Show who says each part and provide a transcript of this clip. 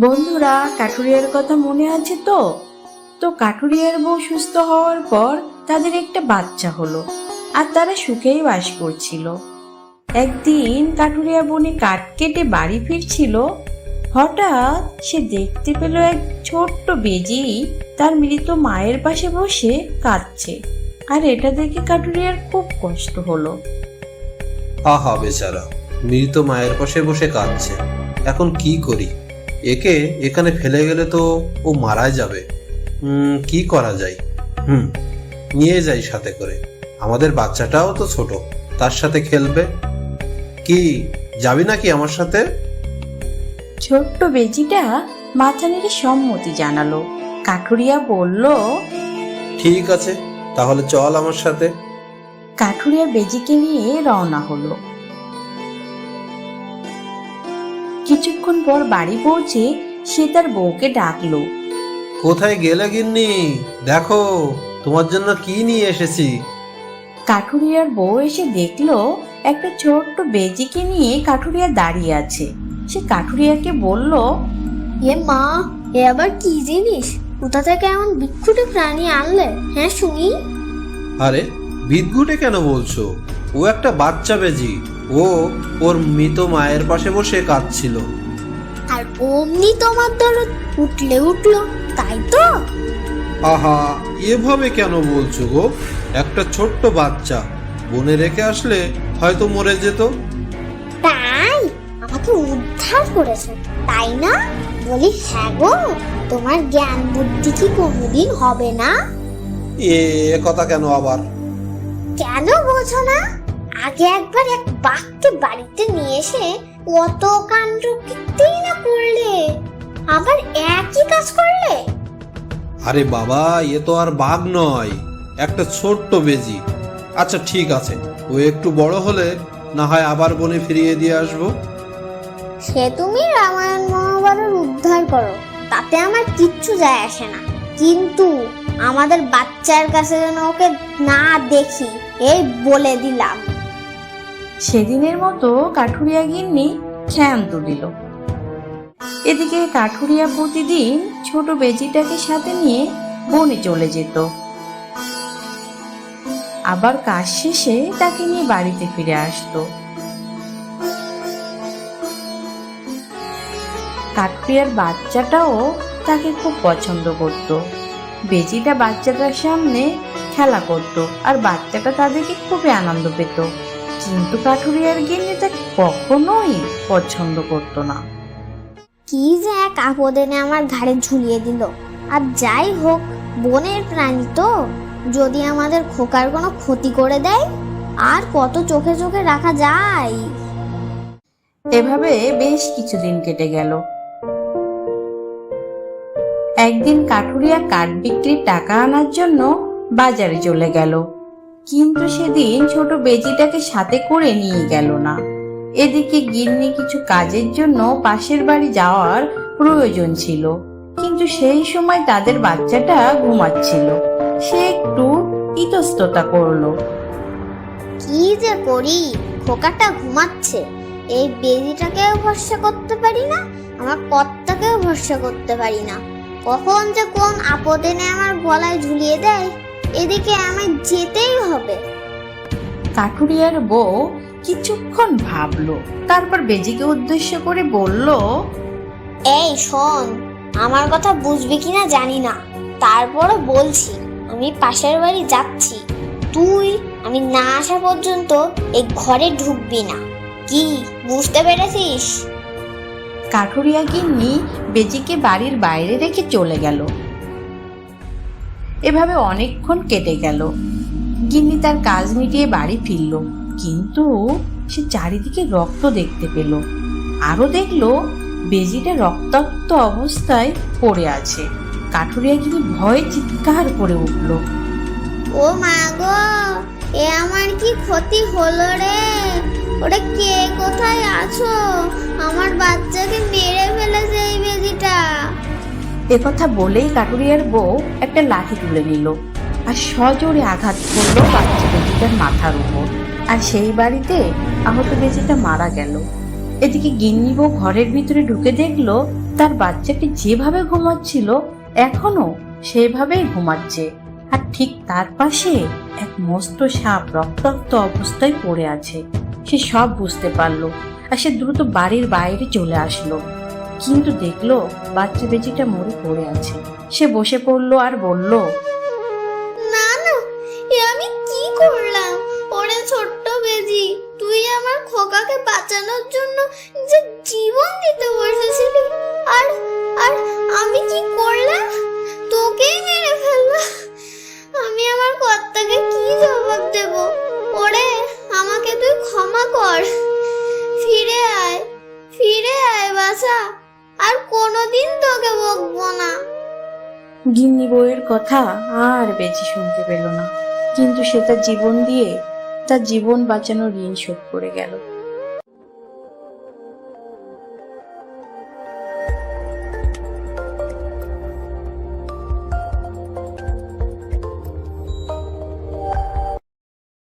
Speaker 1: বন্ধুরা, কাঠুরিয়ার কথা মনে আছে তো? কাঠুরিয়ার বউ সুস্থ হওয়ার পর তাদের একটা বাচ্চা হলো, আর তারা সুখেই বাস করছিল। একদিন কাঠুরিয়া বনে কাঠ কেটে বাড়ি ফিরছিল। হঠাৎ সে দেখতে পেল এক ছোট্ট বেজি তার মৃত মায়ের পাশে বসে কাঁদছে, আর এটা দেখে কাঠুরিয়ার খুব কষ্ট হলো।
Speaker 2: আহা বেচারা, মৃত মায়ের পাশে বসে কাঁদছে, এখন কি করি? একে এখানে ফেলে গেলে তো ও মারা যাবে। কি করা যায়? নিয়ে যাই সাথে করে, আমাদের বাচ্চাটাও তো ছোট, তার সাথে খেলবে। কি, যাবি নাকি আমার সাথে?
Speaker 1: ছোট্ট বেজিটা মাথা নেড়ে সম্মতি জানালো। কাঠুরিয়া বলল,
Speaker 2: ঠিক আছে, তাহলে চল আমার সাথে।
Speaker 1: কাঠুরিয়া বেজিকে নিয়ে রওনা হলো। কিছুক্ষণ পর বাড়ি পৌঁছে সে তার বউকে ডাকলো।
Speaker 2: কোথায় গেলে গিন্নি? দেখো তোমার জন্য কি নিয়ে এসেছি।
Speaker 1: কাঠুরিয়ার বউ এসে দেখলো একটা ছোট্ট বেজিকে নিয়ে কাঠুরিয়া দাঁড়িয়ে আছে। সে কাঠুরিয়াকে বলল,
Speaker 3: এ মা, এ আবার কি জিনিস? কোথা থেকে এমন বিক্ষুটে প্রাণী আনলে? হ্যাঁ শুনি।
Speaker 2: আরে বিদঘুটে কেন বলছো? ও একটা বাচ্চা বেজি, ও ওর মৃত মায়ের পাশে বসে কাঁদছিল।
Speaker 3: আর অমনি তোমার দরদ উঠলো, তাই তো?
Speaker 2: আহা, এভাবে কেন বলছো গো? একটা ছোট্ট বাচ্চা বনে রেখে আসলে হয়তো মরে যেত।
Speaker 3: তাই আমাকে উদ্ধার করেছো, তাই না? বলি হ্যাঁ গো, তোমার জ্ঞান বুদ্ধি কি কোনোদিন হবে না?
Speaker 2: এ কথা কেন আবার?
Speaker 3: কেন বোঝো না? আগে একবার এক বাঘকে বাড়িতে নিয়ে এসে কত কাণ্ড কীর্তি না করলে, আবার একই কাজ করলে।
Speaker 2: আরে বাবা, এ তো আর বাঘ নয়, একটা ছোট্ট বেজি। আচ্ছা ঠিক আছে, ও একটু বড় হলে না হয় আবার বনে ফিরিয়ে দিয়ে আসবো।
Speaker 3: সে তুমি রামায়ণ মহাভারত উদ্ধার করো, তাতে আমার কিচ্ছু যায় আসে না, কিন্তু আমাদের বাচ্চার কাছে যেন ওকে না দেখি, এই বলে দিলাম।
Speaker 1: সেদিনের মতো কাঠুরিয়া গিন্নি ক্ষান্ত দিল। এদিকে কাঠুরিয়া প্রতিদিন ছোট বেজিটাকে সাথে নিয়ে বনে চলে যেত, আবার কাজ শেষে তাকে নিয়ে বাড়িতে ফিরে আসতো। কাঠুরিয়ার বাচ্চাটাও তাকে খুব পছন্দ করত। বেজিটা বাচ্চাটার সামনে খেলা করত, আর বাচ্চাটা তাদেরকে খুবই আনন্দ পেত। কিন্তু কাঠুরিয়ার গিন্নি তাকে কখনোই পছন্দ করত না।
Speaker 3: কি যে এক আপদ এনে আমার ঘাড়ে ঝুলিয়ে দিল। আর যাই হোক, বনের প্রাণী তো, যদি আমাদের খোকার কোনো ক্ষতি করে দেয়, আর কত চোখে চোখে রাখা যায়।
Speaker 1: এভাবে বেশ কিছুদিন কেটে গেল। একদিন কাঠুরিয়া কাঠ বিক্রির টাকা আনার জন্য বাজারে চলে গেল, কিন্তু সেদিন ছোট বেজিটাকে সাথে করে নিয়ে গেল না। এদিকে গিন্নি কিছু কাজের জন্য পাশের বাড়ি যাওয়ার প্রয়োজন ছিল, কিন্তু সেই সময় তাদের বাচ্চাটা ঘুমাচ্ছিল। সে একটু ইতস্ততা করলো।
Speaker 3: কি যে করি, খোকাটা ঘুমাচ্ছে, এই বেজিটাকেও ভরসা করতে পারি না, আমার কর্তাকেও ভরসা করতে পারি না। কখন যে কোন আপদ এনে আমার গলায় ঝুলিয়ে দেয়, এদিকে আমায় যেতেই হবে।
Speaker 1: কাঠুরিয়ার বউ কিছুক্ষণ ভাবলো, তারপর বেজিকে উদ্দেশ্য করে বলল,
Speaker 3: এই শোন, আমার কথা বুঝবি কিনা জানি না, তারপরও বলছি, আমি পাশের বাড়ি যাচ্ছি। তুই আমি না আসা পর্যন্ত এই ঘরে ঢুকবি না। কি বুঝতে পেরেছিস?
Speaker 1: কাঠুরিয়া গিন্নি বেজিকে বাড়ির বাইরে রেখে চলে গেল। এভাবে অনেকক্ষণ কেটে গেল। গিন্নি তার কাজ মিটিয়ে বাড়ি ফিরল, কিন্তু সে চারিদিকে রক্ত দেখতে পেল। আরো দেখলো বেজিটা রক্তাক্ত অবস্থায় পড়ে আছে। কাঠুরিয়া গিন্নি ভয়ে চিৎকার করে উঠল,
Speaker 3: ও মা গো, এ আমার কি ক্ষতি হলো রে? ওরে কে, কোথায় আছো? আমার বাচ্চাকে মেরে ফেলেছে এই বেজিটা।
Speaker 1: একথা বলেই কাঠুরিয়ার বউ একটা লাঠি তুলে নিল আর সজোরে আঘাত করলো বাচ্চা বেজিটার মাথার উপর, আর সেই বাড়িতে আহত বেজিটা মারা গেল। এদিকে গিন্নি বউ ঘরের ভিতরে ঢুকে দেখলো তার বাচ্চাটি যেভাবে ঘুমাচ্ছিল এখনো সেভাবেই ঘুমাচ্ছে, আর ঠিক তার পাশে এক মস্ত সাপ রক্তাক্ত অবস্থায় পড়ে আছে। সে সব বুঝতে পারলো আর সে দ্রুত বাড়ির বাইরে চলে আসলো, কিন্তু দেখলো বাচ্চা বেজিটা মরে পড়ে আছে। সে বসে পড়লো আর বলল,
Speaker 3: না না, এ আমি কি করলাম? ওরে ছোট্ট বেজি, তুই আমার খোকাকে বাঁচানোর জন্য যে জীবন দিতে বসেছিলি, আর আর আমি কি করলাম? তোকেই মেরে ফেললাম। আমি আমার কর্তাকে কি জবাব দেব? ওরে, আমাকে তুই ক্ষমা কর। ফিরে আয় বাছা, আর কোনোদিন তোকে বকবো না।
Speaker 1: গিন্নি বউয়ের কথা আর বেজি শুনতে পেল না, কিন্তু সে তার জীবন দিয়ে তার জীবন বাঁচানোর ঋণ শোধ করে গেল।